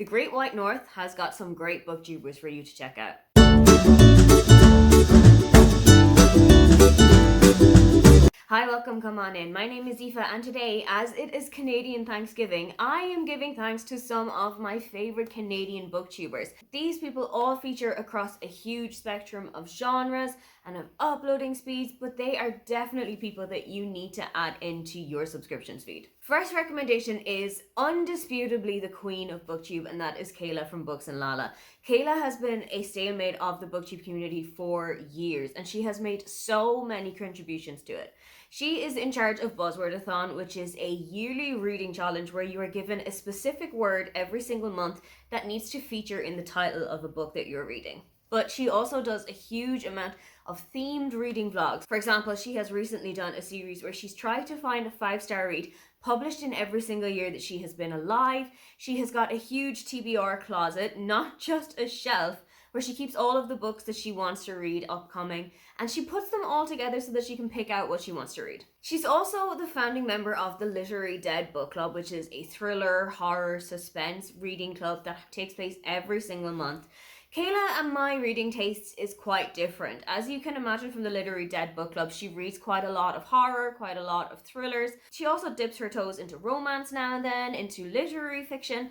The Great White North has got some great booktubers for you to check out. Hi, welcome, come on in. My name is Aoife, and today, as it is Canadian Thanksgiving, I am giving thanks to some of my favourite Canadian booktubers. These people all feature across a huge spectrum of genres and of uploading speeds, but they are definitely people that you need to add into your subscriptions feed. First recommendation is undisputably the queen of booktube, and that is Kayla from Books and Lala. Kayla has been a stalemate of the booktube community for years, and she has made so many contributions to it. She is in charge of Buzzwordathon, which is a yearly reading challenge where you are given a specific word every single month that needs to feature in the title of a book that you're reading. But she also does a huge amount of themed reading vlogs. For example, she has recently done a series where she's tried to find a 5-star read published in every single year that she has been alive. She has got a huge TBR closet, not just a shelf, where she keeps all of the books that she wants to read upcoming, and she puts them all together so that she can pick out what she wants to read. She's also the founding member of the Literary Dead Book Club, which is a thriller, horror, suspense reading club that takes place every single month. Kayla and my reading taste is quite different. As you can imagine from the Literary Dead Book Club, she reads quite a lot of horror, quite a lot of thrillers. She also dips her toes into romance now and then, into literary fiction.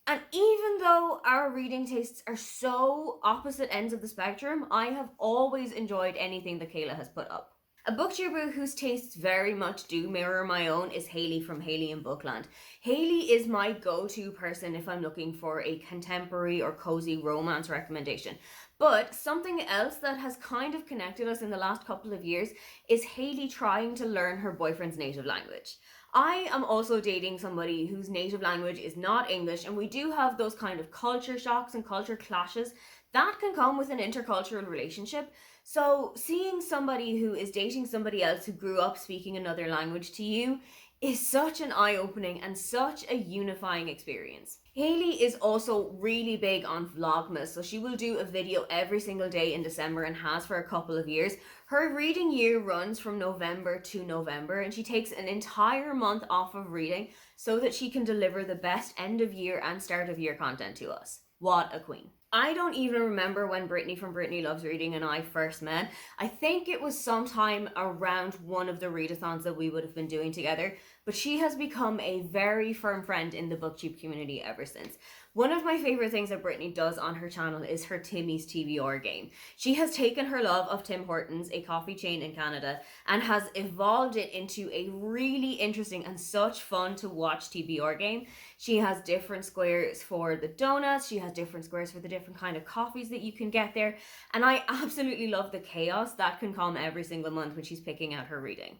And even though our reading tastes are so opposite ends of the spectrum, I have always enjoyed anything that Kayla has put up. A booktuber whose tastes very much do mirror my own is Hailey from Hailey and Bookland. Hailey is my go-to person if I'm looking for a contemporary or cozy romance recommendation. But something else that has kind of connected us in the last couple of years is Hailey trying to learn her boyfriend's native language. I am also dating somebody whose native language is not English, and we do have those kind of culture shocks and culture clashes that can come with an intercultural relationship. So seeing somebody who is dating somebody else who grew up speaking another language to you is such an eye-opening and such a unifying experience. Hailey is also really big on Vlogmas, so she will do a video every single day in December and has for a couple of years. Her reading year runs from November to November, and she takes an entire month off of reading so that she can deliver the best end of year and start of year content to us. What a queen. I don't even remember when Brittany from Britney Loves Reading and I first met. I think it was sometime around one of the readathons that we would have been doing together, but she has become a very firm friend in the booktube community ever since. One of my favorite things that Brittany does on her channel is her Timmy's TBR game. She has taken her love of Tim Hortons, a coffee chain in Canada, and has evolved it into a really interesting and such fun to watch TBR game. She has different squares for the donuts, she has different squares for the different kind of coffees that you can get there, and I absolutely love the chaos that can come every single month when she's picking out her reading.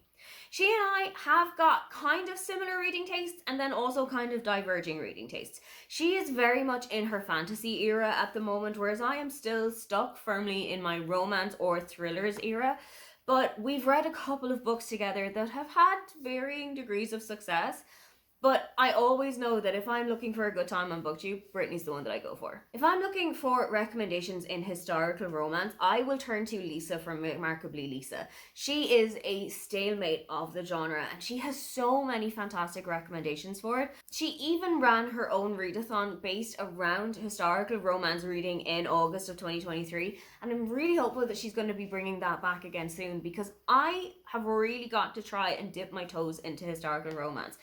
She and I have got kind of similar reading tastes and then also kind of diverging reading tastes. She is very much in her fantasy era at the moment, whereas I am still stuck firmly in my romance or thrillers era. But we've read a couple of books together that have had varying degrees of success. But I always know that if I'm looking for a good time on BookTube, Brittany's the one that I go for. If I'm looking for recommendations in historical romance, I will turn to Lisa from Remarkably Lisa. She is a stalemate of the genre, and she has so many fantastic recommendations for it. She even ran her own readathon based around historical romance reading in August of 2023, and I'm really hopeful that she's going to be bringing that back again soon, because I have really got to try and dip my toes into historical romance.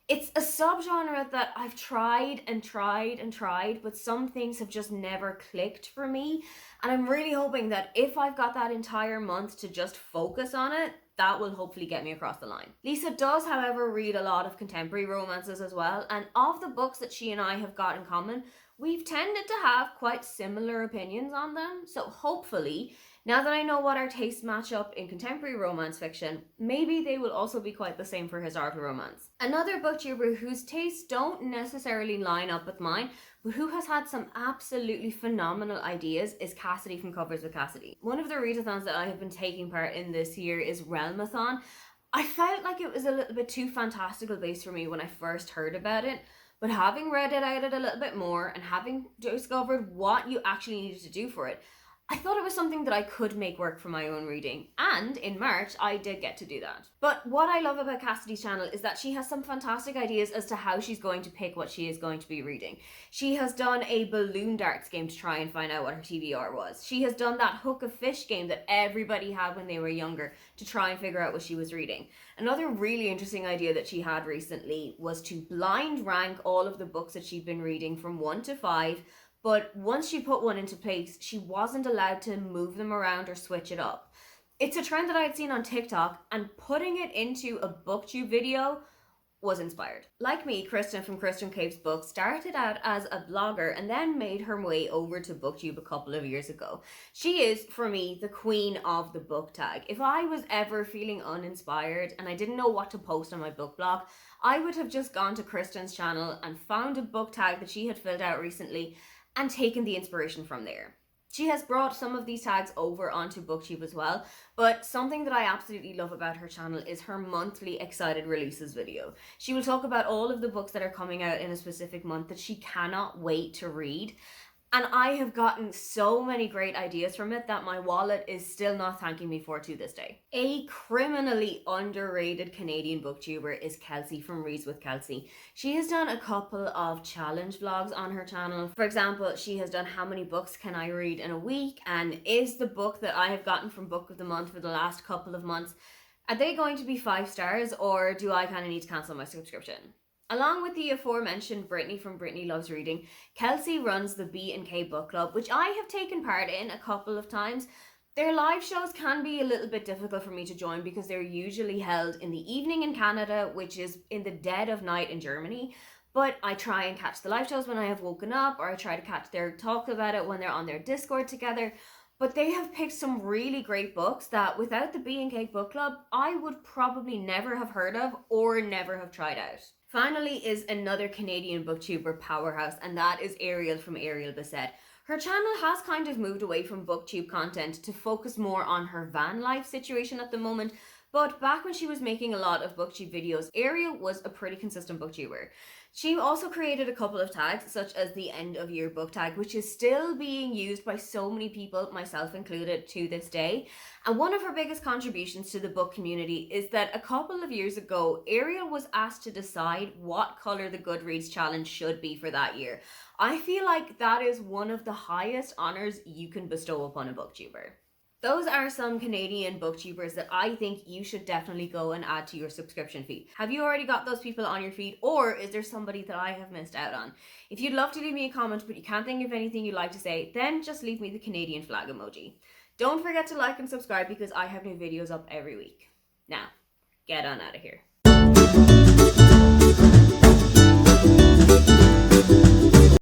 It's a subgenre that I've tried and tried and tried, but some things have just never clicked for me. And I'm really hoping that if I've got that entire month to just focus on it, that will hopefully get me across the line. Lisa does, however, read a lot of contemporary romances as well. And of the books that she and I have got in common, we've tended to have quite similar opinions on them. So hopefully, now that I know what our tastes match up in contemporary romance fiction, maybe they will also be quite the same for historical romance. Another booktuber whose tastes don't necessarily line up with mine, but who has had some absolutely phenomenal ideas, is Cassidy from Covers with Cassidy. One of the readathons that I have been taking part in this year is Realmathon. I felt like it was a little bit too fantastical based for me when I first heard about it, but having read it out a little bit more and having discovered what you actually needed to do for it, I thought it was something that I could make work for my own reading, and in March I did get to do that. But what I love about Cassidy's channel is that she has some fantastic ideas as to how she's going to pick what she is going to be reading. She has done a balloon darts game to try and find out what her TBR was. She has done that hook of fish game that everybody had when they were younger to try and figure out what she was reading. Another really interesting idea that she had recently was to blind rank all of the books that she'd been reading from 1 to 5. But once she put one into place, she wasn't allowed to move them around or switch it up. It's a trend that I had seen on TikTok, and putting it into a booktube video was inspired. Like me, Kristen from Christen Caves Books started out as a blogger and then made her way over to booktube a couple of years ago. She is, for me, the queen of the book tag. If I was ever feeling uninspired and I didn't know what to post on my book blog, I would have just gone to Kristen's channel and found a book tag that she had filled out recently and taken the inspiration from there. She has brought some of these tags over onto booktube as well, but something that I absolutely love about her channel is her monthly excited releases video. She will talk about all of the books that are coming out in a specific month that she cannot wait to read. And I have gotten so many great ideas from it that my wallet is still not thanking me for to this day. A criminally underrated Canadian booktuber is Kelsey from Reads with Kelsey. She has done a couple of challenge vlogs on her channel. For example, she has done how many books can I read in a week, and is the book that I have gotten from Book of the Month for the last couple of months, are they going to be 5 stars, or do I kind of need to cancel my subscription? Along with the aforementioned Brittany from Britney Loves Reading, Kelsey runs the B&K Book Club, which I have taken part in a couple of times. Their live shows can be a little bit difficult for me to join because they're usually held in the evening in Canada, which is in the dead of night in Germany. But I try and catch the live shows when I have woken up, or I try to catch their talk about it when they're on their Discord together. But they have picked some really great books that without the B&K Book Club, I would probably never have heard of or never have tried out. Finally is another Canadian booktuber powerhouse, and that is Ariel from Ariel Bissett. Her channel has kind of moved away from booktube content to focus more on her van life situation at the moment, but back when she was making a lot of booktube videos, Ariel was a pretty consistent booktuber. She also created a couple of tags, such as the end of year book tag, which is still being used by so many people, myself included, to this day. And one of her biggest contributions to the book community is that a couple of years ago, Ariel was asked to decide what color the Goodreads challenge should be for that year. I feel like that is one of the highest honors you can bestow upon a booktuber. Those are some Canadian booktubers that I think you should definitely go and add to your subscription feed. Have you already got those people on your feed, or is there somebody that I have missed out on? If you'd love to leave me a comment but you can't think of anything you'd like to say, then just leave me the Canadian flag emoji. Don't forget to like and subscribe because I have new videos up every week. Now, get on out of here.